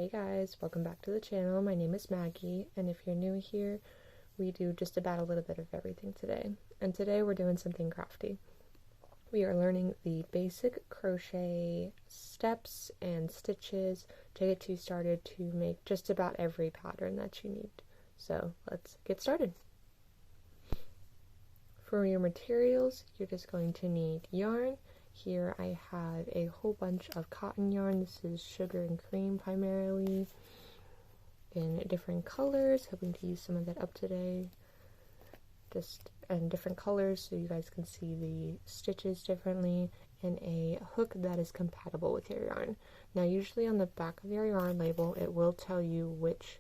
Hey guys, welcome back to the channel. My name is Maggie, and if you're new here, we do just about a little bit of everything today. And today we're doing something crafty. We are learning the basic crochet steps and stitches to get you started to make just about every pattern that you need. So let's get started. For your materials, you're just going to need yarn. Here I have a whole bunch of cotton yarn. This is sugar and cream primarily in different colors. Hoping to use some of that up today. Just in different colors so you guys can see the stitches differently, and a hook that is compatible with your yarn. Now usually on the back of your yarn label it will tell you which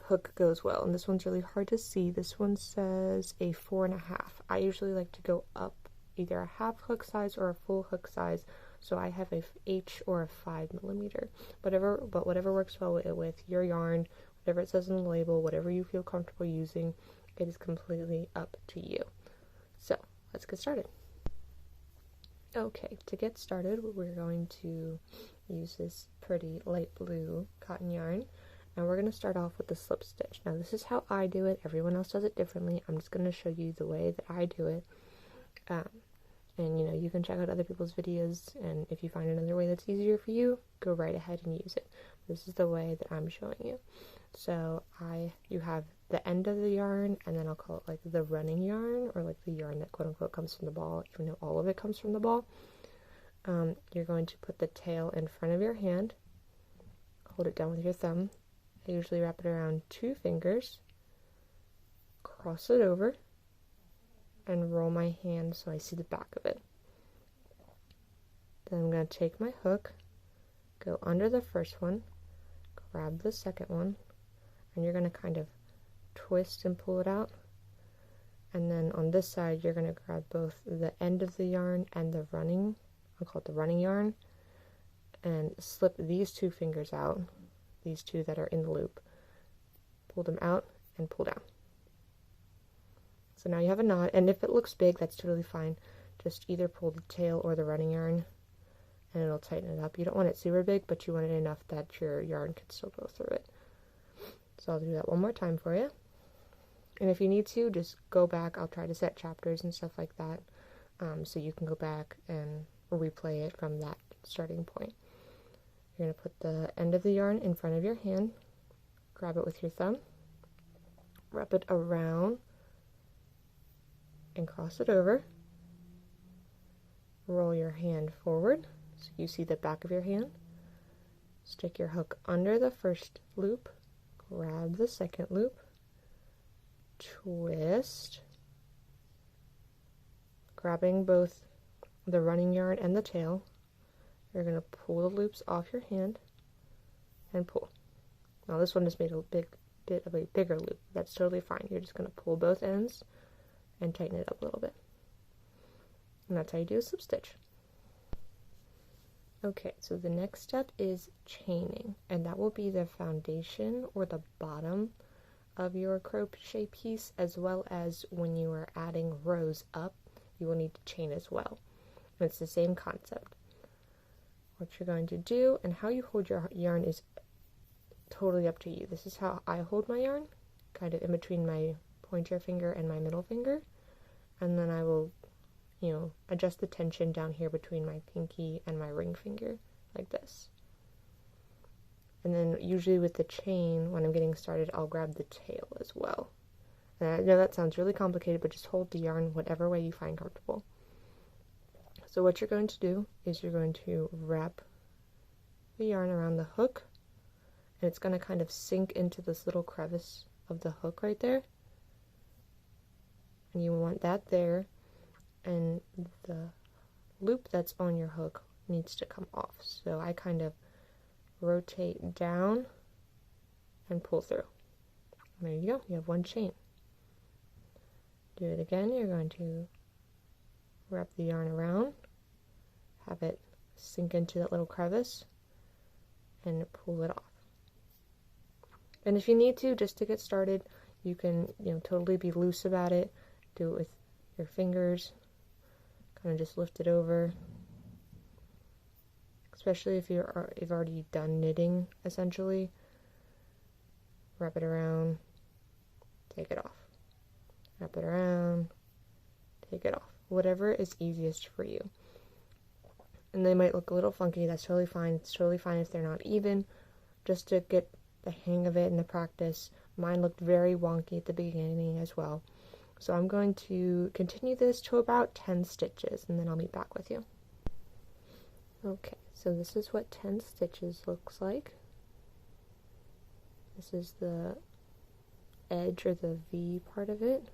hook goes well, and this one's really hard to see. This one says a 4.5. I usually like to go up either a half hook size or a full hook size, so I have a H or a 5mm. Whatever works well with your yarn, whatever it says on the label, whatever you feel comfortable using, it is completely up to you. So let's get started. Okay, to get started, we're going to use this pretty light blue cotton yarn, and we're going to start off with the slip stitch. Now this is how I do it. Everyone else does it differently. I'm just going to show you the way that I do it. And you know, you can check out other people's videos, and if you find another way that's easier for you, go right ahead and use it. This is the way that I'm showing you. So you have the end of the yarn, and then I'll call it like the running yarn, or like the yarn that quote unquote comes from the ball, even though all of it comes from the ball. You're going to put the tail in front of your hand, hold it down with your thumb. I usually wrap it around 2 fingers, cross it over, and roll my hand so I see the back of it. Then I'm going to take my hook, go under the first one, grab the second one, and you're going to kind of twist and pull it out. And then on this side you're going to grab both the end of the yarn and the running, I'll call it the running yarn, and slip these 2 fingers out, these 2 that are in the loop. Pull them out and pull down. So now you have a knot, and if it looks big, that's totally fine. Just either pull the tail or the running yarn, and it'll tighten it up. You don't want it super big, but you want it enough that your yarn can still go through it. So I'll do that one more time for you. And if you need to, just go back. I'll try to set chapters and stuff like that, so you can go back and replay it from that starting point. You're going to put the end of the yarn in front of your hand, grab it with your thumb, wrap it around, and cross it over. Roll your hand forward so you see the back of your hand. Stick your hook under the first loop, grab the second loop, twist, grabbing both the running yarn and the tail. You're going to pull the loops off your hand and pull. Now this one just made a bit of a bigger loop. That's totally fine. You're just going to pull both ends and tighten it up a little bit. And that's how you do a slip stitch. Okay, so the next step is chaining, and that will be the foundation or the bottom of your crochet piece, as well as when you are adding rows up, you will need to chain as well. And it's the same concept. What you're going to do and how you hold your yarn is totally up to you. This is how I hold my yarn, kind of in between my pointer finger and my middle finger, and then I will, adjust the tension down here between my pinky and my ring finger, like this. And then usually with the chain, when I'm getting started, I'll grab the tail as well. And I know that sounds really complicated, but just hold the yarn whatever way you find comfortable. So what you're going to do is you're going to wrap the yarn around the hook, and it's going to kind of sink into this little crevice of the hook right there. And you want that there, and the loop that's on your hook needs to come off. So I kind of rotate down and pull through. There you go, you have one chain. Do it again. You're going to wrap the yarn around, have it sink into that little crevice, and pull it off. And if you need to, just to get started, you can, totally be loose about it. Do it with your fingers, kind of just lift it over, especially if you've already done knitting, essentially. Wrap it around, take it off. Wrap it around, take it off. Whatever is easiest for you. And they might look a little funky, that's totally fine. It's totally fine if they're not even, just to get the hang of it and the practice. Mine looked very wonky at the beginning as well. So I'm going to continue this to about 10 stitches and then I'll be back with you. Okay, so this is what 10 stitches looks like. This is the edge or the V part of it.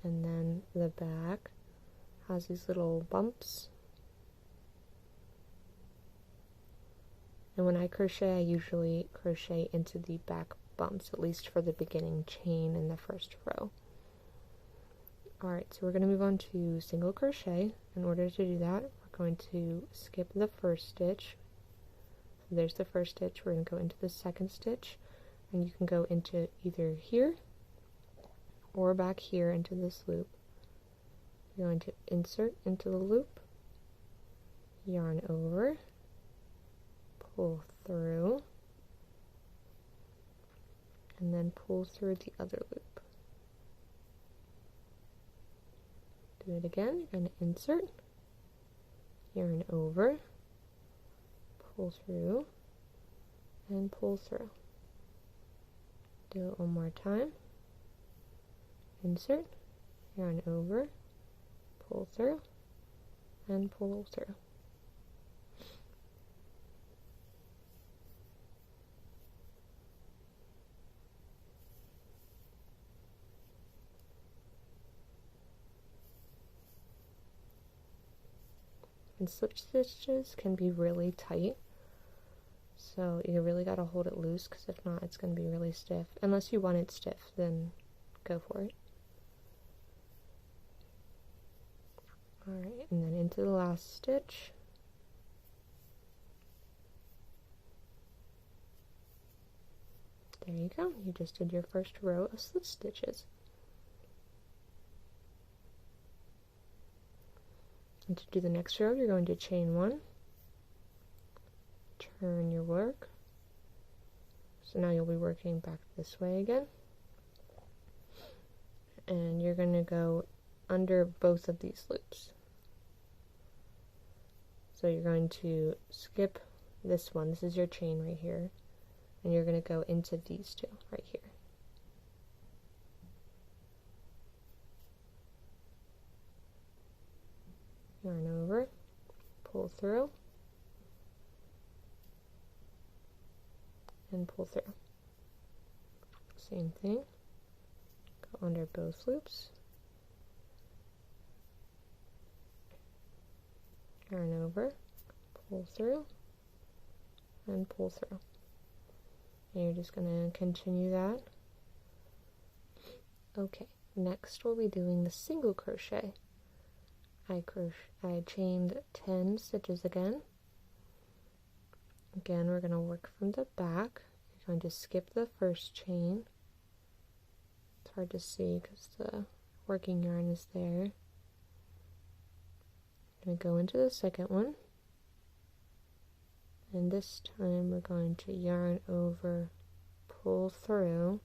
And then the back has these little bumps. And when I crochet, I usually crochet into the back bumps, at least for the beginning chain in the first row. Alright, so we're going to move on to single crochet. In order to do that, we're going to skip the first stitch. So there's the first stitch. We're going to go into the second stitch, and you can go into either here or back here into this loop. You're going to insert into the loop, yarn over, pull through, and then pull through the other loop. Do it again, you're going to insert, yarn over, pull through, and pull through. Do it one more time. Insert, yarn over, pull through, and pull through. And slip stitches can be really tight, so you really got to hold it loose, because if not, it's going to be really stiff. Unless you want it stiff, then go for it. Alright, and then into the last stitch. There you go, you just did your first row of slip stitches. And to do the next row, you're going to chain one, turn your work. So now you'll be working back this way again. And you're going to go under both of these loops. So you're going to skip this one. This is your chain right here. And you're going to go into these two right here. Yarn over, pull through, and pull through. Same thing. Go under both loops. Yarn over, pull through, and pull through. And you're just going to continue that. Okay, next we'll be doing the single crochet. I chained 10 stitches again. Again, we're going to work from the back. You're going to skip the first chain. It's hard to see because the working yarn is there. Going to go into the second one, and this time we're going to yarn over, pull through,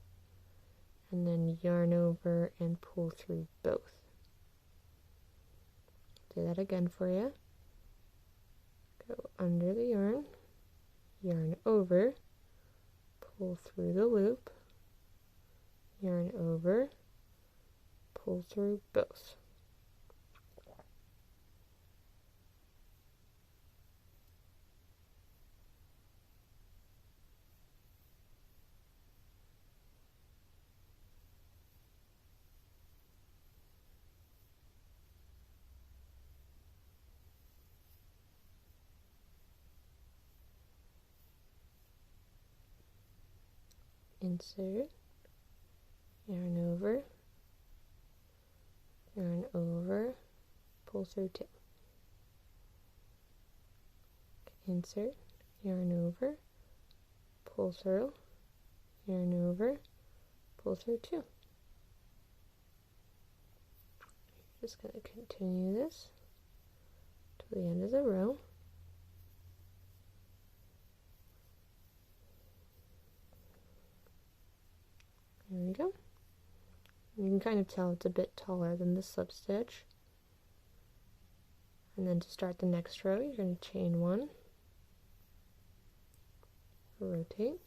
and then yarn over and pull through both. Do that again for you. Go under the yarn, yarn over, pull through the loop, yarn over, pull through both. Insert, yarn over, pull through two. Insert, yarn over, pull through, yarn over, pull through two. Just going to continue this to the end of the row. There we go. You can kind of tell it's a bit taller than the slip stitch. And then to start the next row, you're going to chain 1, rotate,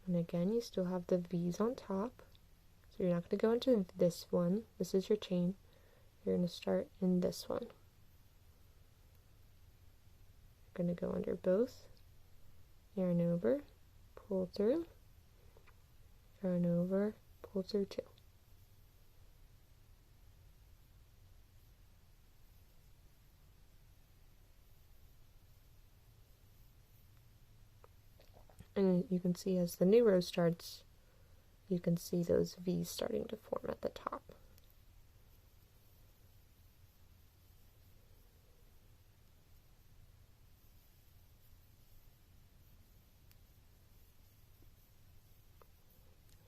and again you still have the V's on top, so you're not going to go into this one. This is your chain. You're going to start in this one. You're going to go under both, yarn over, pull through, yarn over, pull through 2. And you can see as the new row starts, you can see those V's starting to form at the top.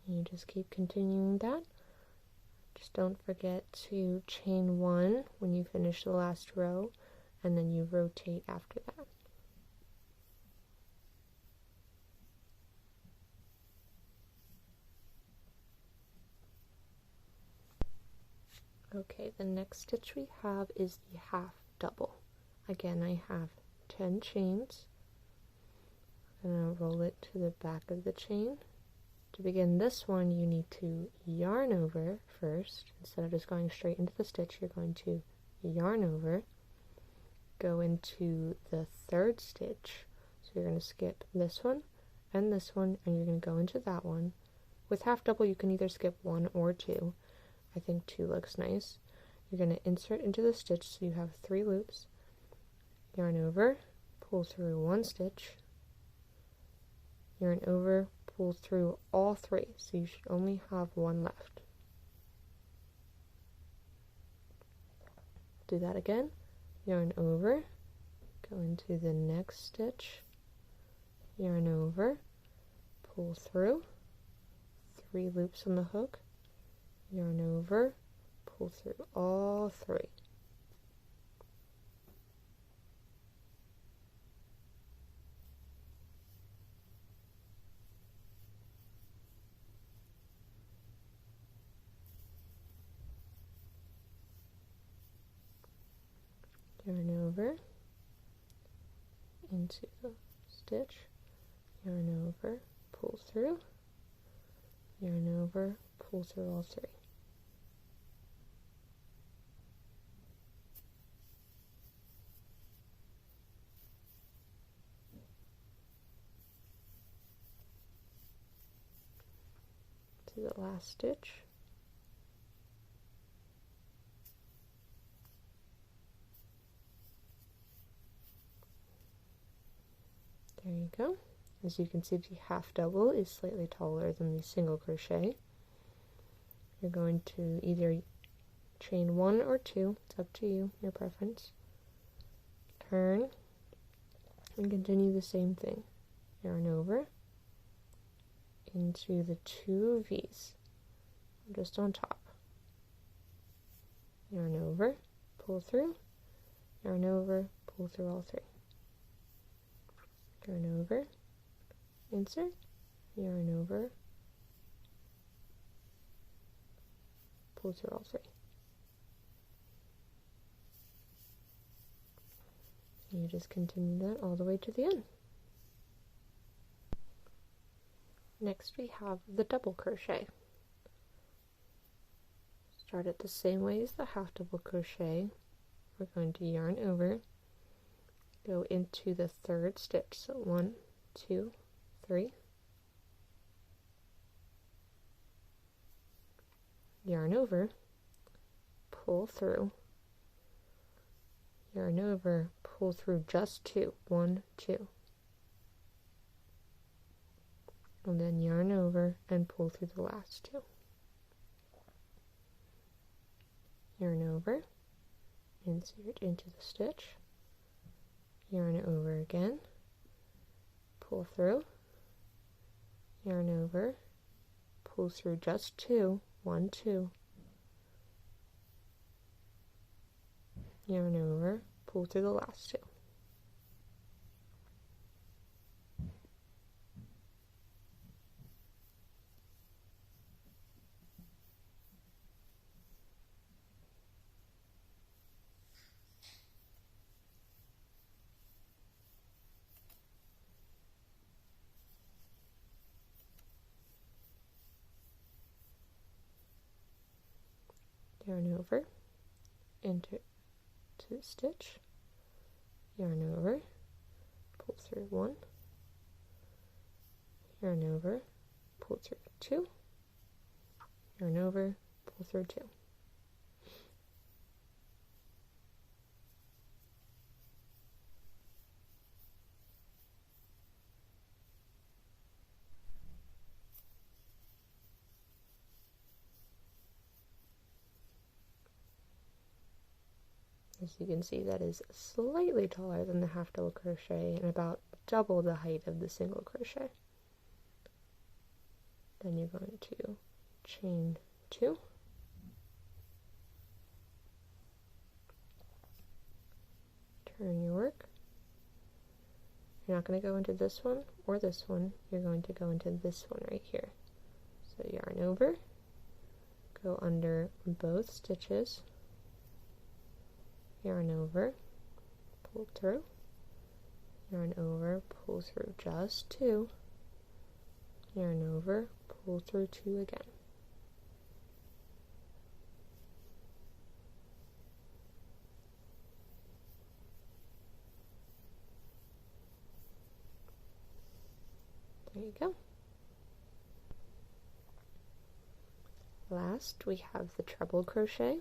And you just keep continuing that. Just don't forget to chain 1 when you finish the last row, and then you rotate after that. Okay, the next stitch we have is the half double. Again, I have 10 chains. I'm going to roll it to the back of the chain. To begin this one, you need to yarn over first. Instead of just going straight into the stitch, you're going to yarn over, go into the 3rd stitch. So you're going to skip this one, and you're going to go into that one. With half double, you can either skip 1 or 2. I think 2 looks nice. You're going to insert into the stitch, so you have 3 loops. Yarn over, pull through 1 stitch, yarn over, pull through all 3, so you should only have 1 left. Do that again. Yarn over, go into the next stitch, yarn over, pull through, 3 loops on the hook, yarn over, pull through all 3. Yarn over into the stitch, yarn over, pull through, yarn over, pull through all 3. To the last stitch. There you go. As you can see, the half double is slightly taller than the single crochet. You're going to either chain 1 or 2, it's up to you, your preference. Turn and continue the same thing. Yarn over into the 2 V's just on top. Yarn over, pull through, yarn over, pull through all 3. Yarn over, insert, yarn over, pull through all 3. And you just continue that all the way to the end. Next we have the double crochet. Start it the same way as the half double crochet. We're going to yarn over, go into the 3rd stitch, so 1, 2, 3, yarn over, pull through, yarn over, pull through just 2, 1, 2, and then yarn over and pull through the last 2. Yarn over, insert into the stitch, yarn over again, pull through, yarn over, pull through just 2, 1, 2, yarn over, pull through the last 2. Yarn over, into stitch, yarn over, pull through 1, yarn over, pull through 2, yarn over, pull through 2. As you can see, that is slightly taller than the half double crochet and about double the height of the single crochet. Then you're going to chain 2, turn your work. You're not going to go into this one or this one, you're going to go into this one right here. So yarn over, go under both stitches, yarn over, pull through, yarn over, pull through just 2, yarn over, pull through 2 again. There you go. Last we have the treble crochet.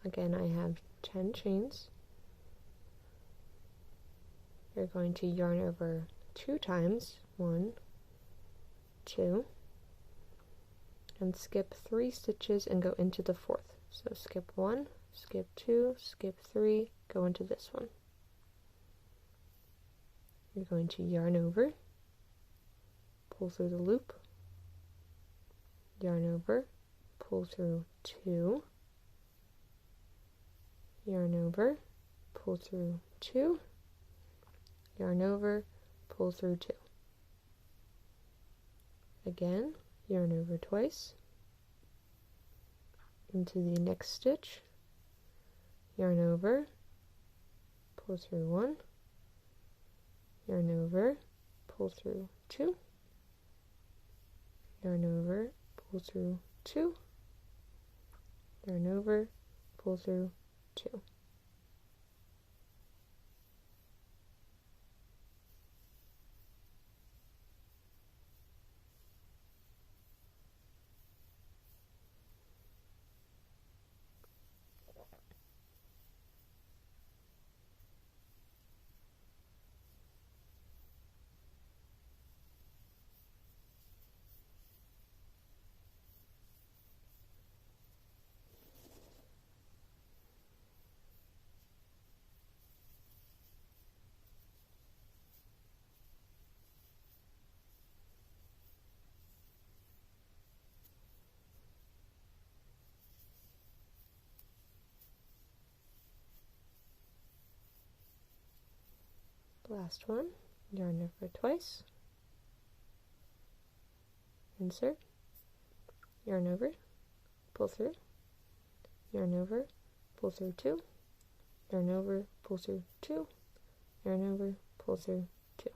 Again, I have 10 chains. You're going to yarn over 2 times, 1, 2, and skip 3 stitches and go into the 4th. So skip 1, skip 2, skip 3, go into this one. You're going to yarn over, pull through the loop, yarn over, pull through 2, yarn over, pull through 2, yarn over, pull through 2. Again, yarn over twice, into the next stitch, yarn over, pull through 1, yarn over, pull through 2, yarn over, pull through 2, yarn over, pull through 2. Last one, yarn over twice, insert, yarn over, pull through, yarn over, pull through 2, yarn over, pull through 2, yarn over, pull through 2.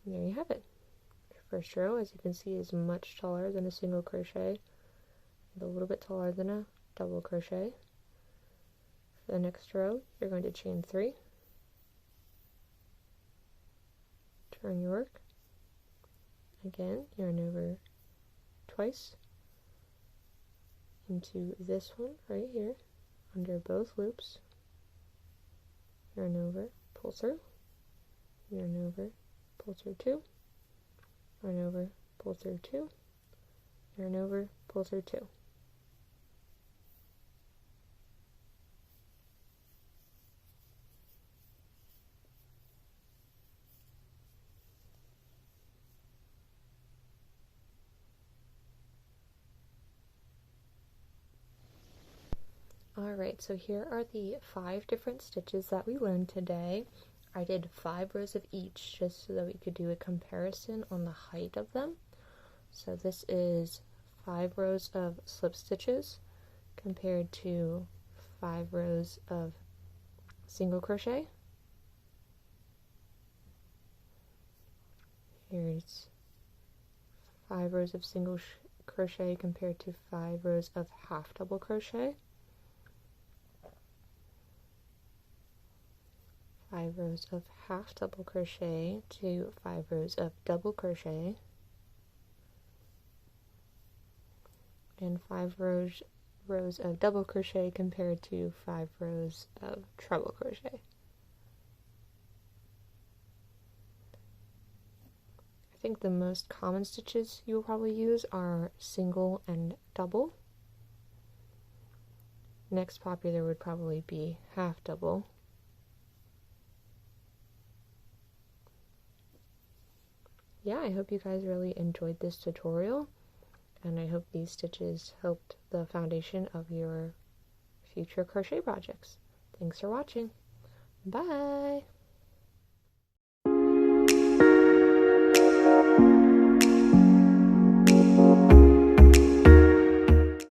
And there you have it. Your first row, as you can see, is much taller than a single crochet and a little bit taller than a double crochet. For the next row, you're going to chain 3, turn your work, again, yarn over twice into this one right here, under both loops, yarn over, pull through, yarn over, pull through 2, yarn over, pull through 2, yarn over, pull through 2. Alright, so here are the 5 different stitches that we learned today. I did 5 rows of each just so that we could do a comparison on the height of them. So this is 5 rows of slip stitches compared to 5 rows of single crochet. Here's 5 rows of single crochet compared to 5 rows of half double crochet. 5 rows of half double crochet to 5 rows of double crochet, and 5 rows of double crochet compared to 5 rows of treble crochet. I think the most common stitches you will probably use are single and double. Next popular would probably be half double. Yeah, I hope you guys really enjoyed this tutorial, and I hope these stitches helped the foundation of your future crochet projects. Thanks for watching. Bye!